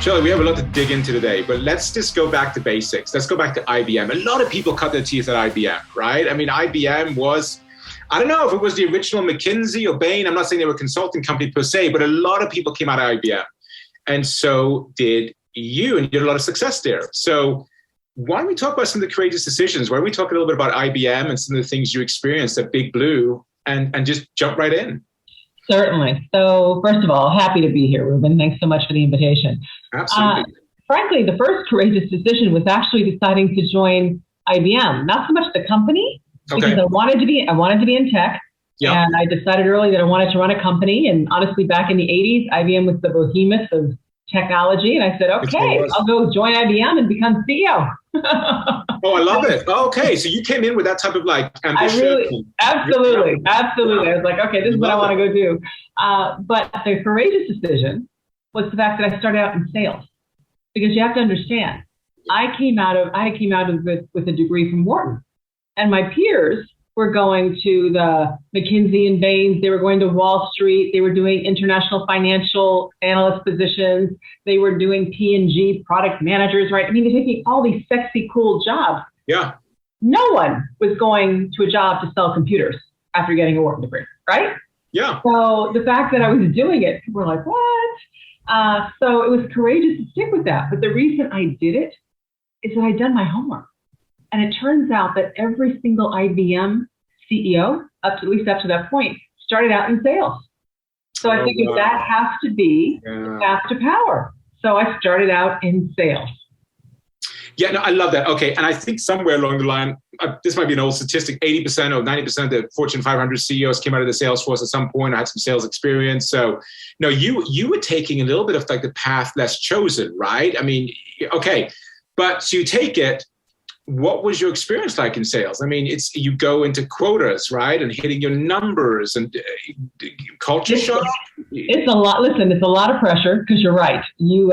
Shellye, we have a lot to dig into today, but let's just go back to basics. Let's go back to IBM. A lot of people cut their teeth at IBM, right? I mean, IBM was, I don't know if it was the original McKinsey or Bain. I'm not saying they were a consulting company per se, but a lot of people came out of IBM. And so did you, and you did a lot of success there. So why don't we talk about some of the courageous decisions? Why don't we talk a little bit about IBM and some of the things you experienced at Big Blue and just jump right in? Certainly. So first of all, happy to be here, Ruben. Thanks so much for the invitation. Absolutely. Frankly, the first courageous decision was actually deciding to join IBM. Not so much the company, because I wanted to be in tech. Yep. And I decided early that I wanted to run a company. And honestly, back in the 80s, IBM was the behemoth of technology. And I said, okay, I'll go join IBM and become CEO. Oh, I love it. Okay. So you came in with that type of like ambition. Absolutely. I was like, okay, this is what I want to go do. But the courageous decision was the fact that I started out in sales, because you have to understand, I came out with a degree from Wharton, and my peers were going to the McKinsey and Bain. They were going to Wall Street. They were doing international financial analyst positions. They were doing P&G product managers, right? I mean, they're taking all these sexy, cool jobs. Yeah. No one was going to a job to sell computers after getting a Wharton degree, right? Yeah. So the fact that I was doing it, people were like, what? So it was courageous to stick with that. But the reason I did it is that I'd done my homework. And it turns out that every single IBM CEO, at least up to that point, started out in sales. So I figured that has to be the path to power. So I started out in sales. Yeah, no, I love that. Okay, and I think somewhere along the line, this might be an old statistic, 80% or 90% of the Fortune 500 CEOs came out of the sales force at some point. I had some sales experience. So, no, you were taking a little bit of like the path less chosen, right? I mean, okay, but so you take it. What was your experience like in sales? I mean, you go into quotas, right? And hitting your numbers and culture shock. It's a lot. Listen, it's a lot of pressure because you're right. You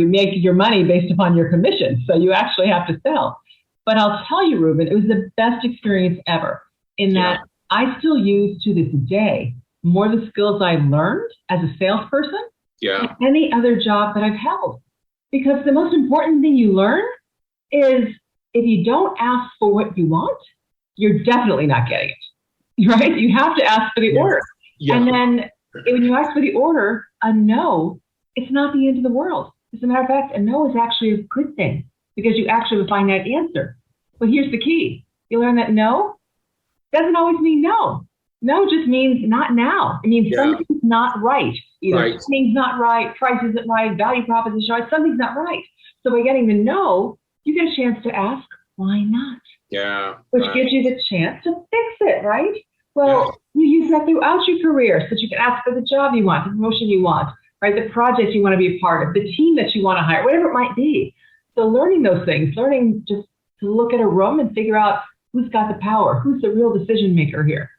make your money based upon your commission. So you actually have to sell. But I'll tell you, Ruben, it was the best experience ever in that I still use to this day more the skills I learned as a salesperson than any other job that I've held. Because the most important thing you learn is if you don't ask for what you want, you're definitely not getting it, right? You have to ask for the order. Yeah. And then when you ask for the order, a no, it's not the end of the world. As a matter of fact, a no is actually a good thing because you actually have a finite answer. But here's the key. You learn that no doesn't always mean no. No just means not now. It means something's not right. Either something's not right, price isn't right, value proposition right, something's not right. So by getting the no, you get a chance to ask, why not? Yeah. Which gives you the chance to fix it, right? Well, you use that throughout your career so that you can ask for the job you want, the promotion you want, right? The project you want to be a part of, the team that you want to hire, whatever it might be. So learning those things, learning just to look at a room and figure out who's got the power, who's the real decision maker here.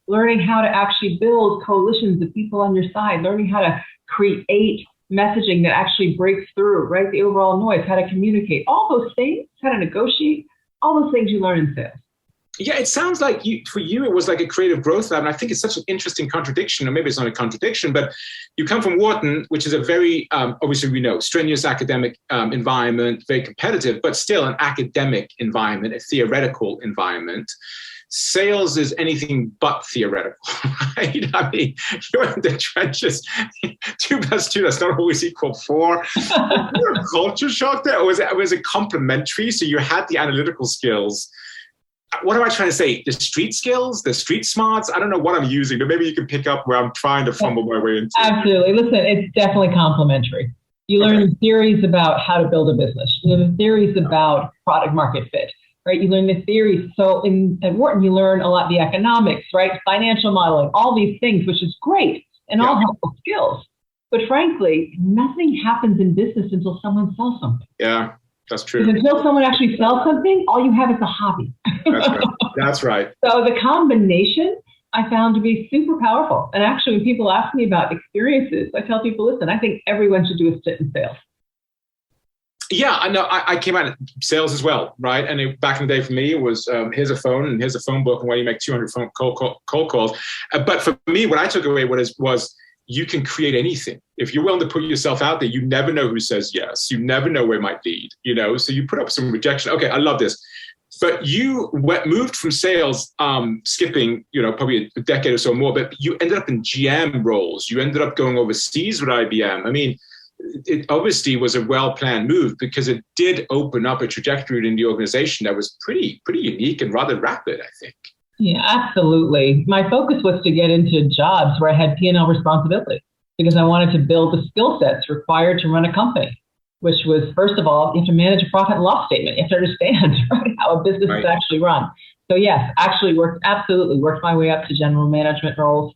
Learning how to actually build coalitions of people on your side, learning how to create messaging that actually breaks through, right? The overall noise, how to communicate, all those things, how to negotiate, all those things you learn in sales. Yeah, it sounds like for you, it was like a creative growth lab. And I think it's such an interesting contradiction, or maybe it's not a contradiction, but you come from Wharton, which is a very, obviously we know, strenuous academic environment, very competitive, but still an academic environment, a theoretical environment. Sales is anything but theoretical, right? I mean, you're in the trenches. 2 + 2, that's not always equal 4. Was there a culture shock there? Or was it complementary? So you had the analytical skills. What am I trying to say? The street skills, the street smarts? I don't know what I'm using, but maybe you can pick up where I'm trying to fumble my way into. Absolutely. Listen, it's definitely complementary. You learn theories about how to build a business. You learn theories about product market fit. Right, you learn the theories. So at Wharton, you learn a lot the economics, right? Financial modeling, all these things, which is great and all helpful skills. But frankly, nothing happens in business until someone sells something. Yeah, that's true. Because until someone actually sells something, all you have is a hobby. That's right. That's right. So the combination I found to be super powerful. And actually, when people ask me about experiences, I tell people, listen, I think everyone should do a stint in sales. Yeah, I know. I came out of sales as well, right? And back in the day for me, it was here's a phone and here's a phone book and why you make 200 cold calls. But for me, what I took away was you can create anything. If you're willing to put yourself out there, you never know who says yes. You never know where it might lead, so you put up some rejection. Okay, I love this. But you moved from sales, skipping, probably a decade or so more, but you ended up in GM roles. You ended up going overseas with IBM. I mean, it obviously was a well-planned move because it did open up a trajectory in the organization that was pretty unique and rather rapid, I think. Yeah, absolutely. My focus was to get into jobs where I had P&L responsibility because I wanted to build the skill sets required to run a company, which was, first of all, you have to manage a profit and loss statement. You have to understand how a business is actually run. So yes, absolutely worked my way up to general management roles,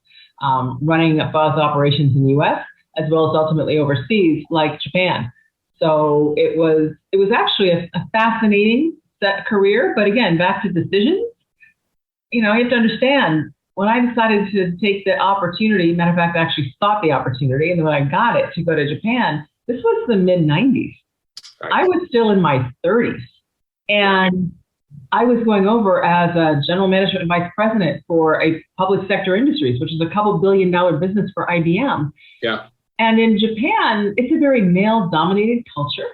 running buzz operations in the US, as well as ultimately overseas, like Japan. So it was actually a fascinating career. But again, back to decisions. You have to understand, when I decided to take the opportunity, matter of fact, I actually sought the opportunity, and then when I got it to go to Japan, this was the mid-90s. Right. I was still in my 30s, and I was going over as a general management vice president for a public sector industries, which is a couple $1 billion business for IBM. Yeah. And in Japan, it's a very male-dominated culture.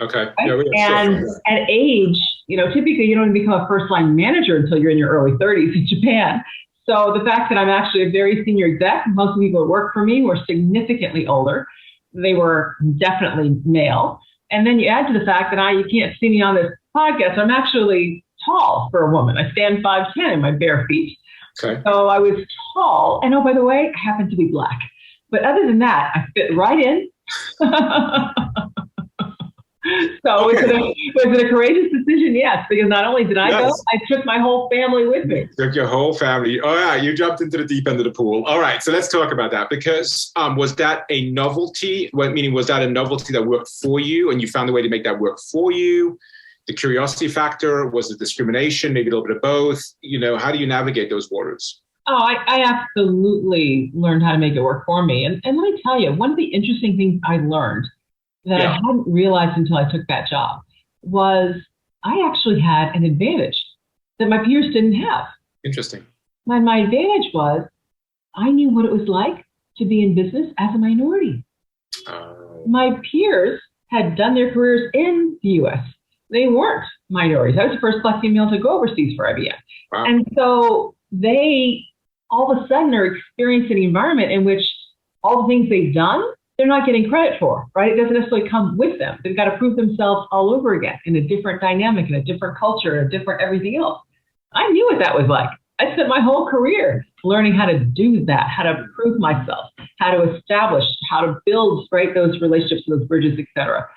Okay. Right? And at age, typically you don't become a first-line manager until you're in your early 30s in Japan. So the fact that I'm actually a very senior exec, most of the people that work for me were significantly older. They were definitely male. And then you add to the fact that you can't see me on this podcast. I'm actually tall for a woman. I stand 5'10" in my bare feet. Okay. So I was tall. And oh, by the way, I happen to be black. But other than that, I fit right in. So okay. Was it a courageous decision? Yes, because not only did I go, I took my whole family with me. Took your whole family. Oh yeah, you jumped into the deep end of the pool. All right, so let's talk about that, because was that a novelty? Meaning, was that a novelty that worked for you and you found a way to make that work for you? The curiosity factor, was it discrimination, maybe a little bit of both? How do you navigate those waters? Oh, I absolutely learned how to make it work for me. And let me tell you, one of the interesting things I learned that I hadn't realized until I took that job was I actually had an advantage that my peers didn't have. Interesting. My advantage was I knew what it was like to be in business as a minority. My peers had done their careers in the U.S. They weren't minorities. I was the first Black female to go overseas for IBM. Wow. And so they all of a sudden are experiencing an environment in which all the things they've done, they're not getting credit for, right? It doesn't necessarily come with them. They've got to prove themselves all over again in a different dynamic, in a different culture, a different everything else. I knew what that was like. I spent my whole career learning how to do that, how to prove myself, how to establish, how to build, right, those relationships, those bridges, et cetera.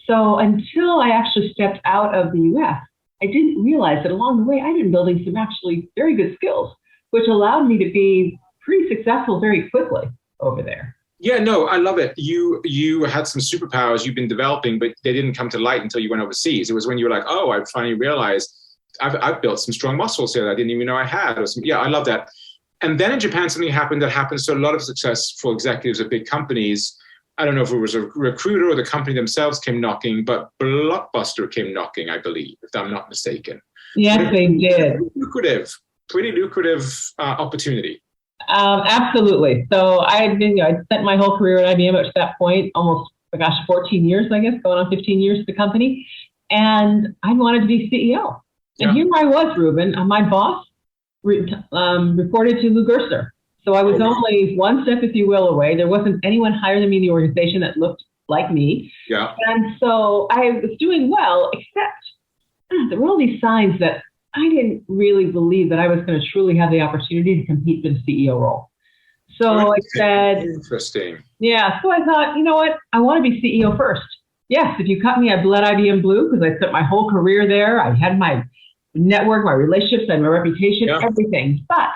So until I actually stepped out of the U.S., I didn't realize that along the way, I'd been building some actually very good skills, which allowed me to be pretty successful very quickly over there. Yeah, no, I love it. You had some superpowers you've been developing, but they didn't come to light until you went overseas. It was when you were like, oh, I finally realized I've built some strong muscles here that I didn't even know I had. Yeah, I love that. And then in Japan, something happened that happens to a lot of successful executives at big companies. I don't know if it was a recruiter or the company themselves came knocking, but Blockbuster came knocking, I believe, if I'm not mistaken. Yes, they did. Pretty lucrative opportunity. Absolutely. So I spent my whole career at IBM at that point, almost, 14 years, I guess, going on 15 years at the company. And I wanted to be CEO. And here I was, Ruben. My boss reported to Lou Gerstner. So I was only one step, if you will, away. There wasn't anyone higher than me in the organization that looked like me. Yeah. And so I was doing well, except there were all these signs that I didn't really believe that I was going to truly have the opportunity to compete for the CEO role. So I said, interesting. Yeah. So I thought, you know what? I want to be CEO first. Yes. If you cut me, I bled IBM blue because I spent my whole career there. I had my network, my relationships, and my reputation, everything. But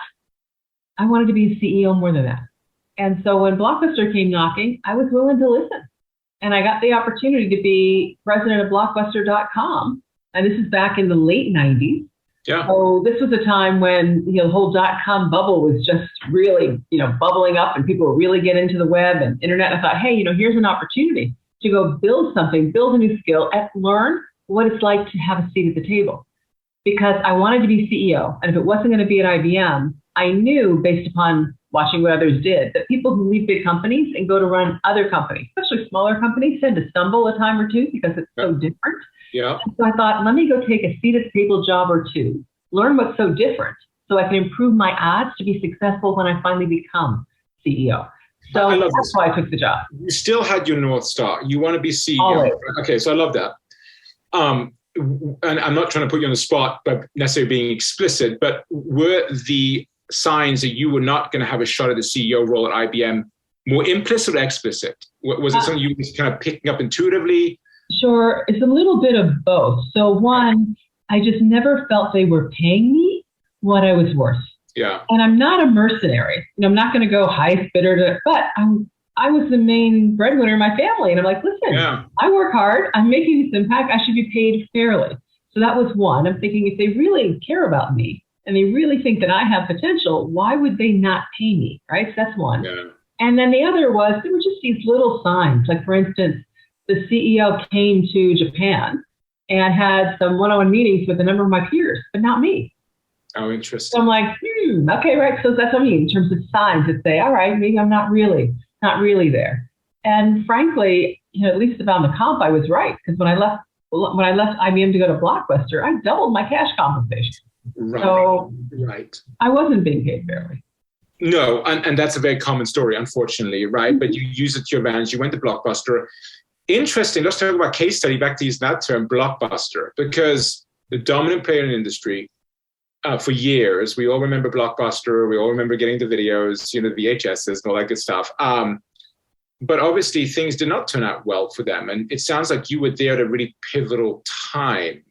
I wanted to be a CEO more than that. And so when Blockbuster came knocking, I was willing to listen. And I got the opportunity to be president of Blockbuster.com. And this is back in the late 90s. Yeah. So this was a time when the whole .com bubble was just really, bubbling up and people were really getting into the web and internet. I thought, hey, here's an opportunity to go build something, build a new skill, and learn what it's like to have a seat at the table. Because I wanted to be CEO. And if it wasn't going to be at IBM, I knew based upon watching what others did, that people who leave big companies and go to run other companies, especially smaller companies, tend to stumble a time or two because it's so different. Yeah. And so I thought, let me go take a seat at the table job or two, learn what's so different so I can improve my odds to be successful when I finally become CEO. So that's why I took the job. You still had your North Star. You want to be CEO. Always. Okay, so I love that. And I'm not trying to put you on the spot by necessarily being explicit, but were the signs that you were not going to have a shot at the CEO role at IBM more implicit or explicit? Was it something you were kind of picking up intuitively? Sure. It's a little bit of both. So one, I just never felt they were paying me what I was worth. Yeah. And I'm not a mercenary. I'm not going to go highest bidder but I was the main breadwinner in my family. And I'm like, listen, I work hard. I'm making this impact. I should be paid fairly. So that was one. I'm thinking if they really care about me and they really think that I have potential, why would they not pay me? Right. So that's one. Yeah. And then the other was there were just these little signs. Like, for instance, the CEO came to Japan and had some one-on-one meetings with a number of my peers, but not me. Oh, interesting. So I'm like, okay, right. So that's what I mean in terms of signs that say, all right, maybe I'm not really there. And frankly, at least about the comp, I was right. Because when I left IBM to go to Blockbuster, I doubled my cash compensation. Right. So I wasn't being paid fairly. No, and that's a very common story, unfortunately, right? But you use it to your advantage. You went to Blockbuster. Interesting. Let's talk about case study, back to use that term, Blockbuster, because the dominant player in the industry, for years, we all remember Blockbuster. We all remember getting the videos, the VHSs and all that good stuff. But obviously, things did not turn out well for them. And it sounds like you were there at a really pivotal time.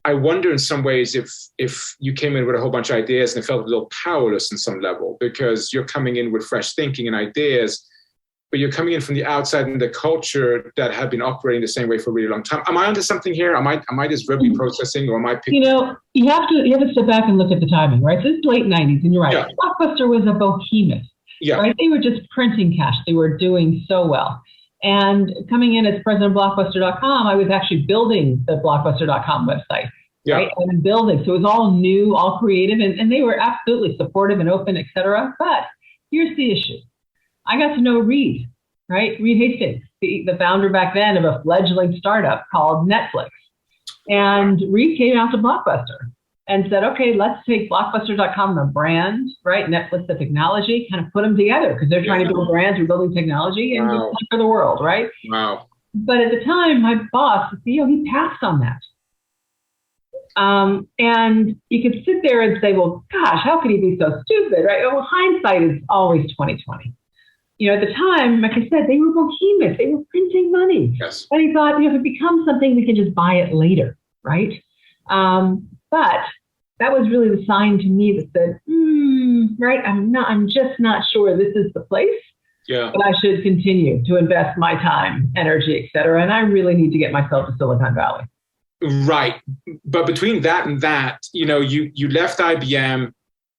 I wonder in some ways if you came in with a whole bunch of ideas and felt a little powerless in some level, because you're coming in with fresh thinking and ideas, but you're coming in from the outside in the culture that had been operating the same way for a really long time. Am I onto something here? Am I just verbally processing, or am I picking? You have to step back and look at the timing, right? So it's late 90s, and you're right. Yeah. Blockbuster was a behemoth. Yeah. Right? They were just printing cash. They were doing so well. And coming in as president of Blockbuster.com, I was actually building the Blockbuster.com website. Yeah. Right? And building. So it was all new, all creative, and they were absolutely supportive and open, et cetera. But here's the issue. I got to know Reed, right? Reed Hastings, the founder back then of a fledgling startup called Netflix. And Reed came out to Blockbuster and said, okay, let's take Blockbuster.com, the brand, right? Netflix, the technology, kind of put them together because they're trying to build brands, we're building technology, and just for the world, right? Wow. But at the time, my boss, the CEO, he passed on that. And you could sit there and say, well, gosh, how could he be so stupid, right? Well, hindsight is always 2020. At the time, like I said, they were behemoths. They were printing money. Yes. And he thought, if it becomes something, we can just buy it later, right? But that was really the sign to me that said, right, I'm just not sure this is the place. Yeah. But I should continue to invest my time, energy, et cetera. And I really need to get myself to Silicon Valley. Right. But between that and that, you left IBM.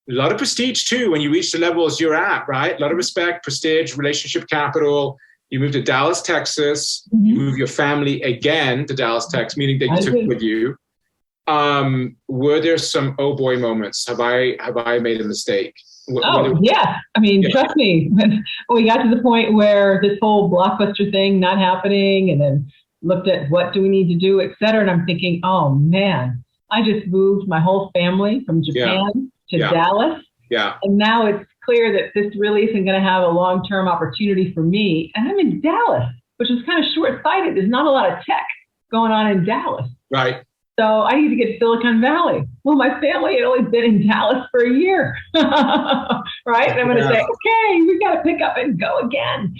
A lot of prestige too when you reach the levels you're at, right? A lot of respect, prestige, relationship capital. You moved to Dallas, Texas. Mm-hmm. You moved your family again to Dallas, Texas, meaning that you took it with you. Were there some oh boy moments? Have I made a mistake? Yeah. I mean, trust me. When we got to the point where this whole Blockbuster thing not happening, and then looked at what do we need to do, et cetera, and I'm thinking, oh man, I just moved my whole family from Japan to Dallas. Yeah. And now it's clear that this really isn't going to have a long-term opportunity for me. And I'm in Dallas, which is kind of short-sighted. There's not a lot of tech going on in Dallas. Right. So I need to get to Silicon Valley. Well, my family had only been in Dallas for a year. Right? And I'm going to say, okay, we've got to pick up and go again.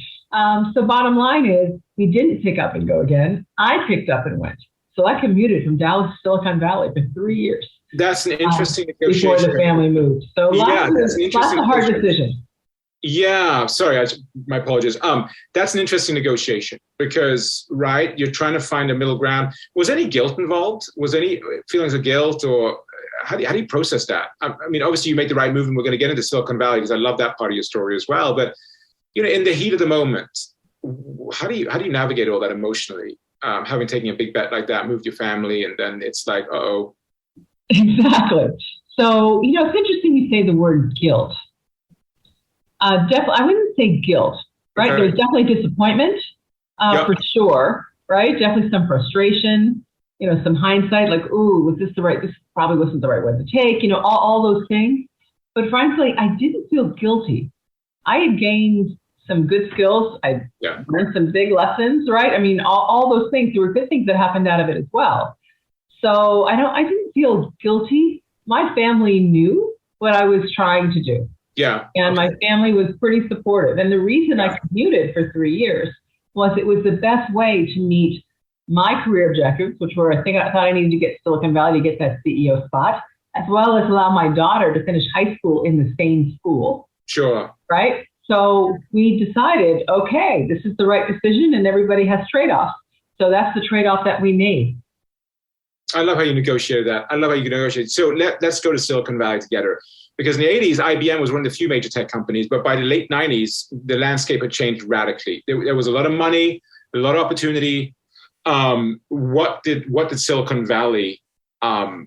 So bottom line is we didn't pick up and go again. I picked up and went. So I commuted from Dallas to Silicon Valley for 3 years. That's an interesting negotiation. Before the family moved. So lots of hard decisions. Yeah, sorry, my apologies. That's an interesting negotiation because, right, you're trying to find a middle ground. Was any guilt involved? Was any feelings of guilt, or how do you process that? I mean, obviously you made the right move, and we're going to get into Silicon Valley because I love that part of your story as well. But in the heat of the moment, how do you navigate all that emotionally? Having taken a big bet like that, moved your family, and then it's like, uh-oh. Exactly. So, it's interesting you say the word guilt. Definitely, I wouldn't say guilt, right? Okay. There's definitely disappointment, Yep. for sure, right? Definitely some frustration, some hindsight, like, ooh, was this this probably wasn't the right one to take, all those things. But frankly, I didn't feel guilty. I had gained some good skills. I learned some big lessons, right? I mean, all those things, there were good things that happened out of it as well. So I didn't feel guilty. My family knew what I was trying to do. Yeah. And my family was pretty supportive. And the reason I commuted for 3 years was it was the best way to meet my career objectives, which were, I thought I needed to get to Silicon Valley to get that CEO spot, as well as allow my daughter to finish high school in the same school. Sure. Right? So we decided, okay, this is the right decision, and everybody has trade-offs. So that's the trade-off that we made. I love how you negotiated that. I love how you negotiated. So let's go to Silicon Valley together. Because in the 80s, IBM was one of the few major tech companies, but by the late 90s, the landscape had changed radically. There was a lot of money, a lot of opportunity. What did Silicon Valley, how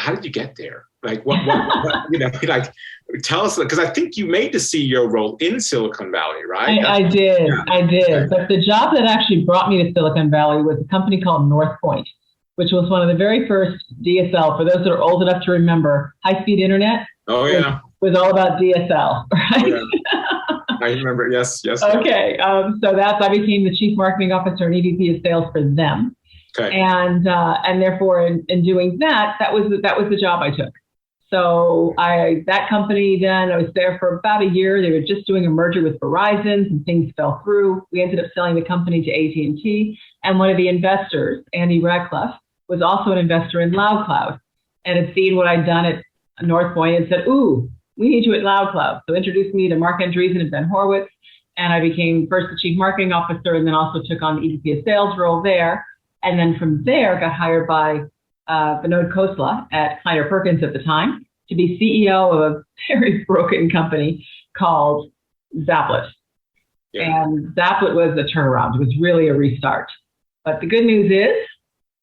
did you get there? Like, what tell us, because I think you made the CEO role in Silicon Valley, right? I did. But the job that actually brought me to Silicon Valley was a company called Northpoint, which was one of the very first DSL, for those that are old enough to remember, high-speed internet. Oh, yeah. Was all about DSL, right? Yeah. I remember, yes. Okay, so I became the Chief Marketing Officer and EVP of Sales for them. Okay. And therefore, in doing that was the job I took. So that company, then I was there for about a year. They were just doing a merger with Verizon, and things fell through. We ended up selling the company to AT&T, and one of the investors, Andy Radcliffe, was also an investor in LoudCloud, and had seen what I'd done at Northpoint and said, ooh, we need you at LoudCloud. So introduced me to Mark Andreessen and Ben Horowitz, and I became first the Chief Marketing Officer, and then also took on the EVP of Sales role there. And then from there, got hired by Vinod Khosla at Kleiner Perkins at the time to be CEO of a very broken company called Zaplet. Yeah. And Zaplet was a turnaround. It was really a restart. But the good news is,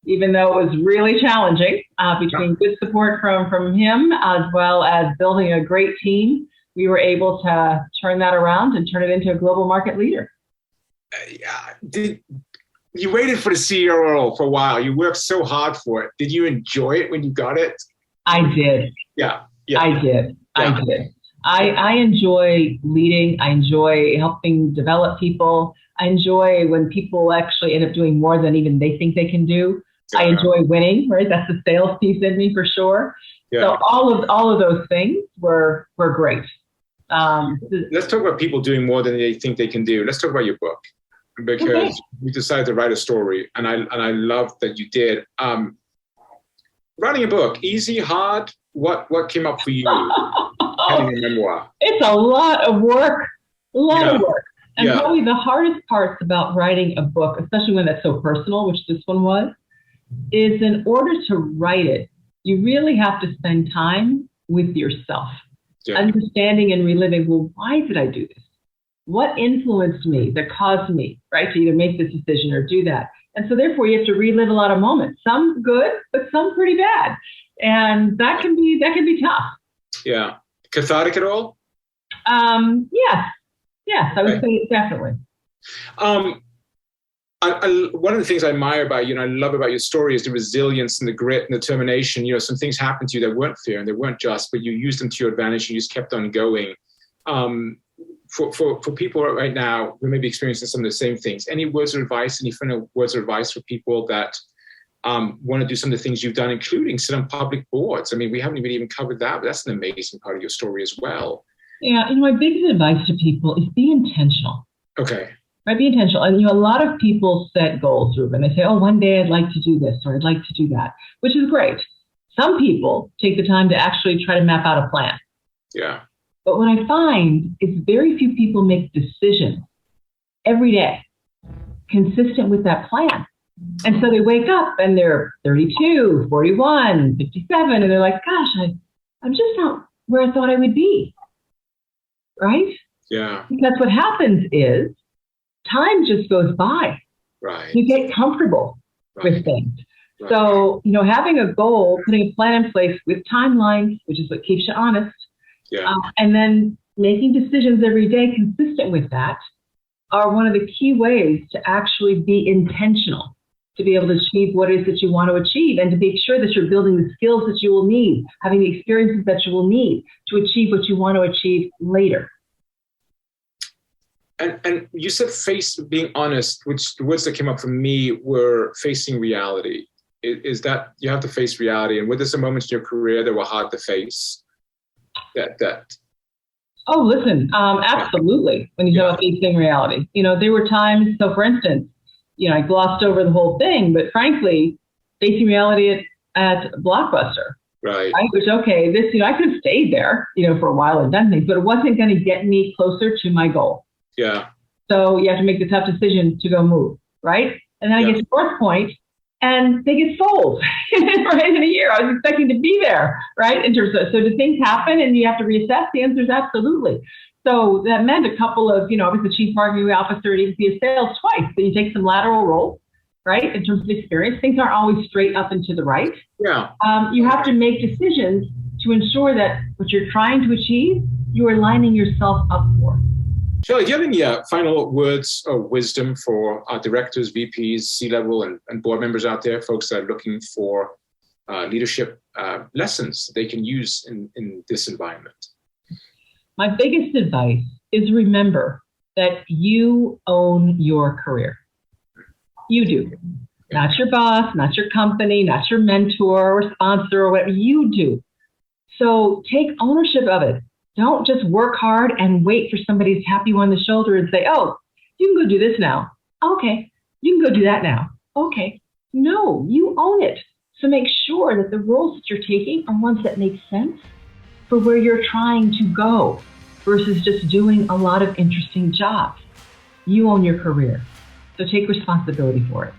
even though it was really challenging, between good support from him, as well as building a great team, we were able to turn that around and turn it into a global market leader. You waited for the CEO role for a while. You worked so hard for it. Did you enjoy it when you got it? I did. Yeah. I did. Yeah. I did. I enjoy leading. I enjoy helping develop people. I enjoy when people actually end up doing more than even they think they can do. I enjoy winning, right? That's the sales piece in me for sure. Yeah. So all of those things were great. Let's talk about people doing more than they think they can do. Let's talk about your book, because we decided to write a story, and I love that you did. Writing a book, easy, hard? What came up for you? Having a memoir. It's a lot of work. A lot of work. And probably the hardest parts about writing a book, especially when that's so personal, which this one was, is in order to write it, you really have to spend time with yourself, understanding and reliving, well, why did I do this? What influenced me that caused me, right, to either make this decision or do that? And so therefore you have to relive a lot of moments, some good, but some pretty bad. And that can be tough. Yeah. Cathartic at all? Yes, I would say definitely. One of the things I admire about you and I love about your story is the resilience and the grit and determination. Some things happened to you that weren't fair and they weren't just, but you used them to your advantage and you just kept on going. For people right now who may be experiencing some of the same things, any words of advice, any final words of advice for people that want to do some of the things you've done, including sit on public boards? I mean, we haven't even covered that, but that's an amazing part of your story as well. Yeah, my biggest advice to people is be intentional. Okay. Right, be intentional. And a lot of people set goals, Ruben. They say, oh, one day I'd like to do this or I'd like to do that, which is great. Some people take the time to actually try to map out a plan. Yeah. But what I find is very few people make decisions every day consistent with that plan. And so they wake up and they're 32, 41, 57, and they're like, gosh, I'm just not where I thought I would be. Right? Yeah. Because what happens is time just goes by. Right. You get comfortable with things. Right. So, having a goal, putting a plan in place with timelines, which is what keeps you honest. Yeah. And then making decisions every day consistent with that are one of the key ways to actually be intentional, to be able to achieve what it is that you want to achieve, and to make sure that you're building the skills that you will need, having the experiences that you will need to achieve what you want to achieve later. And you said being honest, which the words that came up for me were facing reality. Is that you have to face reality? And were there some moments in your career that were hard to face? Oh, listen, absolutely. When you talk about facing reality, there were times. So, for instance, I glossed over the whole thing, but frankly, facing reality at Blockbuster. Right. I was okay. This, I could have stayed there, for a while and done things, but it wasn't going to get me closer to my goal. Yeah. So you have to make the tough decision to go move, right? And then I get to North Point, and they get sold, right, in a year. I was expecting to be there, right? In terms of, so do things happen and you have to reassess? The answer is absolutely. So that meant a couple of, I was the chief marketing officer at agency of sales twice. So you take some lateral roles, right? In terms of experience, things aren't always straight up and to the right. Yeah. You have to make decisions to ensure that what you're trying to achieve, you are lining yourself up for. Shellye, do you have any final words of wisdom for our directors, VPs, C-level, and board members out there, folks that are looking for leadership lessons they can use in this environment? My biggest advice is remember that you own your career. You do. Not your boss, not your company, not your mentor or sponsor or whatever. You do. So take ownership of it. Don't just work hard and wait for somebody to tap you on the shoulder and say, oh, you can go do this now. Okay. You can go do that now. Okay. No, you own it. So make sure that the roles that you're taking are ones that make sense for where you're trying to go versus just doing a lot of interesting jobs. You own your career. So take responsibility for it.